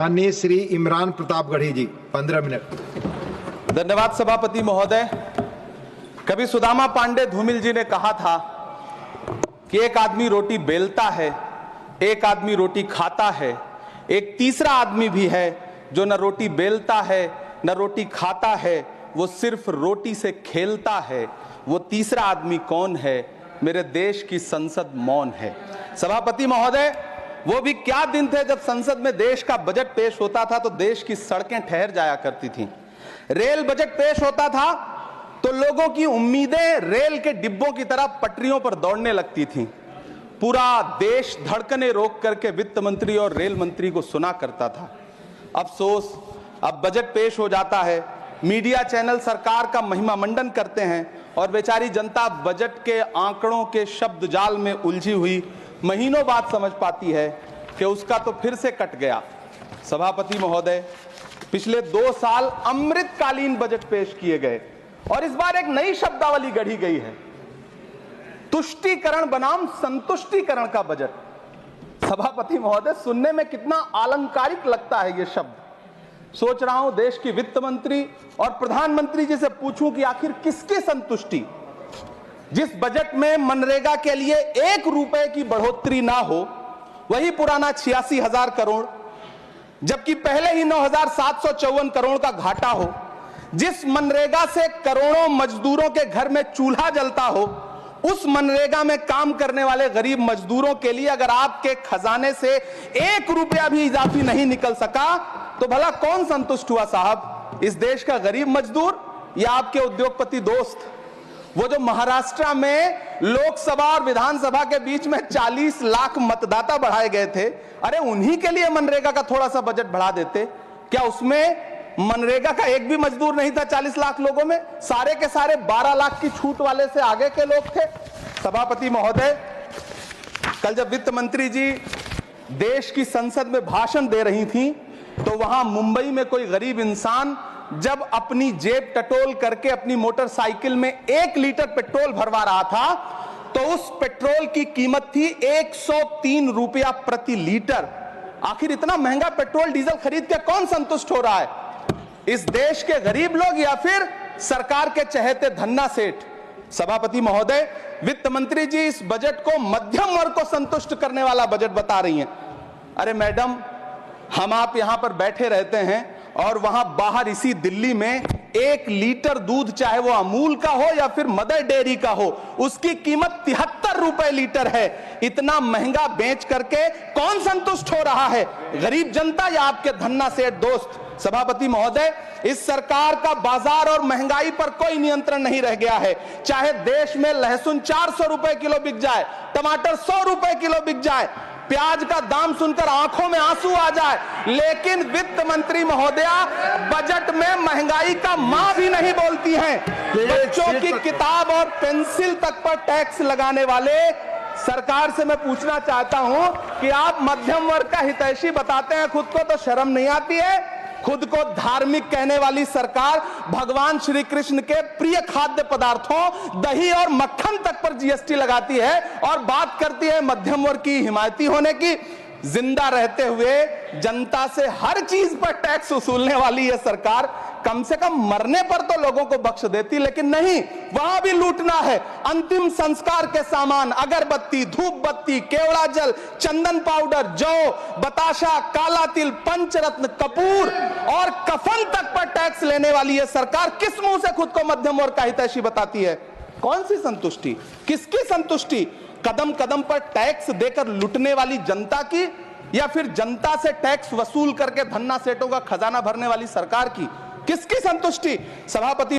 माननीय श्री इमरान प्रतापगढ़ी जी 15 मिनट। धन्यवाद सभापति महोदय। कभी सुदामा पांडे धूमिल जी ने कहा था कि एक आदमी रोटी बेलता है, एक आदमी रोटी खाता है, एक तीसरा आदमी भी है जो न रोटी बेलता है न रोटी खाता है, वो सिर्फ रोटी से खेलता है। वो तीसरा आदमी कौन है? मेरे देश की संसद मौन है। सभापति महोदय, वो भी क्या दिन थे जब संसद में देश का बजट पेश होता था तो देश की सड़कें ठहर जाया करती थीं। रेल बजट पेश होता था तो लोगों की उम्मीदें रेल के डिब्बों की तरह पटरियों पर दौड़ने लगती थीं। पूरा देश धड़कने रोक करके वित्त मंत्री और रेल मंत्री को सुना करता था। अफसोस, अब बजट पेश हो जाता है, मीडिया चैनल सरकार का महिमा मंडन करते हैं और बेचारी जनता बजट के आंकड़ों के शब्द जाल में उलझी हुई महीनों बाद समझ पाती है कि उसका तो फिर से कट गया। सभापति महोदय, पिछले 2 साल अमृतकालीन बजट पेश किए गए और इस बार एक नई शब्दावली गढ़ी गई है, तुष्टीकरण बनाम संतुष्टीकरण का बजट। सभापति महोदय, सुनने में कितना अलंकारिक लगता है ये शब्द। सोच रहा हूं देश की वित्त मंत्री और प्रधानमंत्री जी से पूछूं कि आखिर किसकी संतुष्टि? जिस बजट में मनरेगा के लिए 1 रुपए की बढ़ोतरी ना हो, वही पुराना 86,000 करोड़, जबकि पहले ही 9,754 करोड़ का घाटा हो, जिस मनरेगा से करोड़ों मजदूरों के घर में चूल्हा जलता हो, उस मनरेगा में काम करने वाले गरीब मजदूरों के लिए अगर आपके खजाने से 1 रुपया भी इजाफी नहीं निकल सका तो भला कौन संतुष्ट हुआ साहब? इस देश का गरीब मजदूर या आपके उद्योगपति दोस्त? वो जो महाराष्ट्र में लोकसभा और विधानसभा के बीच में 40 लाख मतदाता बढ़ाए गए थे, अरे उन्हीं के लिए मनरेगा का थोड़ा सा बजट बढ़ा देते। क्या उसमें मनरेगा का एक भी मजदूर नहीं था 40 लाख लोगों में? सारे के सारे 12 लाख की छूट वाले से आगे के लोग थे। सभापति महोदय, कल जब वित्त मंत्री जी देश की संसद में भाषण दे रही थी तो वहां मुंबई में कोई गरीब इंसान जब अपनी जेब टटोल करके अपनी मोटरसाइकिल में 1 लीटर पेट्रोल भरवा रहा था तो उस पेट्रोल की कीमत थी 103 रुपया प्रति लीटर। आखिर इतना महंगा पेट्रोल डीजल खरीद के कौन संतुष्ट हो रहा है? इस देश के गरीब लोग या फिर सरकार के चहेते धन्ना सेठ? सभापति महोदय, वित्त मंत्री जी इस बजट को मध्यम वर्ग को संतुष्ट करने वाला बजट बता रही हैं। अरे मैडम, हम आप यहां पर बैठे रहते हैं और वहां बाहर इसी दिल्ली में 1 लीटर दूध, चाहे वो अमूल का हो या फिर मदर डेयरी का हो, उसकी कीमत 73 रुपए लीटर है। इतना महंगा बेच करके कौन संतुष्ट हो रहा है? गरीब जनता या आपके धन्ना सेठ दोस्त? सभापति महोदय, इस सरकार का बाजार और महंगाई पर कोई नियंत्रण नहीं रह गया है। चाहे देश में लहसुन 400 रुपए किलो बिक जाए, टमाटर 100 रुपए किलो बिक जाए, प्याज का दाम सुनकर आंखों में आंसू आ जाए, लेकिन वित्त मंत्री महोदया बजट में महंगाई का मां भी नहीं बोलती हैं। बच्चों की किताब और पेंसिल तक पर टैक्स लगाने वाले सरकार से मैं पूछना चाहता हूं कि आप मध्यम वर्ग का हितैषी बताते हैं, खुद को तो शर्म नहीं आती है? खुद को धार्मिक कहने वाली सरकार भगवान श्री कृष्ण के प्रिय खाद्य पदार्थों दही और मक्खन तक पर जीएसटी लगाती है और बात करती है मध्यम वर्ग की हिमायती होने की। जिंदा रहते हुए जनता से हर चीज पर टैक्स वसूलने वाली यह सरकार कम से कम मरने पर तो लोगों को बख्श देती, लेकिन नहीं, वहां भी लूटना है। अंतिम संस्कार के सामान, अगरबत्ती, धूप बत्ती, केवड़ा जल, चंदन पाउडर, जौ, बताशा, काला तिल, पंचरत्न, कपूर और कफन तक पर टैक्स लेने वाली यह सरकार किस मुंह से खुद को मध्यम वर्ग का हितैषी बताती है? कौन सी संतुष्टि? किसकी संतुष्टि? कदम कदम पर टैक्स देकर लूटने वाली जनता की या फिर जनता से टैक्स वसूल करके धन्ना सेठों का खजाना भरने वाली सरकार की? किसकी संतुष्टि? सभापति